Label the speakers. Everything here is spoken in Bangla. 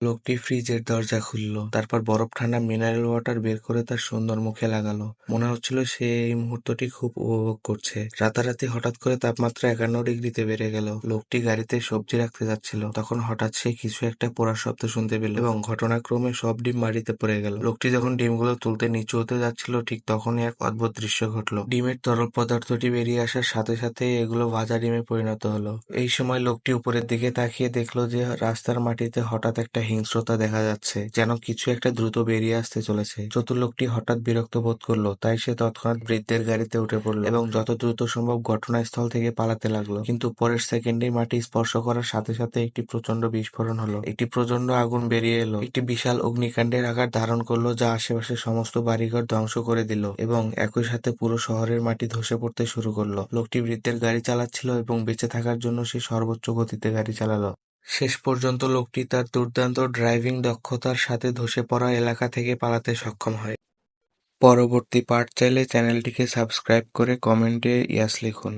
Speaker 1: লোকটি ফ্রিজের দরজা খুলল, তারপর বরফ ঠান্ডা মিনারেল ওয়াটার বের করে তার সুন্দর মুখে লাগালো। মনে হচ্ছিল সে এই মুহূর্তটি খুব উপভোগ করছে। রাতারাতি হঠাৎ করে তাপমাত্রা 51 ডিগ্রিতে বেড়ে গেল। লোকটি গাড়িতে সবজি রাখতে যাচ্ছিল, তখন হঠাৎ সে কিছু একটা পোড়ার শব্দ শুনতে পেল এবং ঘটনাক্রমে সব ডিম মাটিতে পড়ে গেল। লোকটি যখন ডিমগুলো তুলতে নিচু হতে যাচ্ছিল, ঠিক তখনই এক অদ্ভুত দৃশ্য ঘটল। ডিমের তরল পদার্থটি বেরিয়ে আসার সাথে সাথে এগুলো ভাজা ডিমে পরিণত হলো। এই সময় লোকটি উপরের দিকে তাকিয়ে দেখলো যে রাস্তার মাটিতে হঠাৎ একটা হিংস্রতা দেখা যাচ্ছে, যেন কিছু একটা দ্রুত বেরিয়ে আসতে চলেছে। চতুর লোকটি হঠাৎ বিরক্ত বোধ করলো, তাই সে তৎক্ষণাৎ বৃদ্ধের গাড়িতে উঠে পড়লো এবং যত দ্রুত সম্ভব ঘটনাস্থল থেকে পালাতে লাগলো। কিন্তু পরের সেকেন্ডেই মাটি স্পর্শ করার সাথে সাথে একটি প্রচন্ড বিস্ফোরণ হলো। একটি প্রচন্ড আগুন বেরিয়ে এলো, একটি বিশাল অগ্নিকাণ্ডের আকার ধারণ করলো, যা আশেপাশে সমস্ত বাড়িঘর ধ্বংস করে দিল এবং একই সাথে পুরো শহরের মাটি ধসে পড়তে শুরু করলো। লোকটি বৃদ্ধের গাড়ি চালাচ্ছিল এবং বেঁচে থাকার জন্য সে সর্বোচ্চ গতিতে গাড়ি চালালো। শেষ পর্যন্ত লোকটি তার দুর্দান্ত ড্রাইভিং দক্ষতার সাথে ধসে পড়া এলাকা থেকে পালাতে সক্ষম হয়। পরবর্তী পার্ট চাইলে চ্যানেলটিকে সাবস্ক্রাইব করে কমেন্টে ইয়াস লিখুন।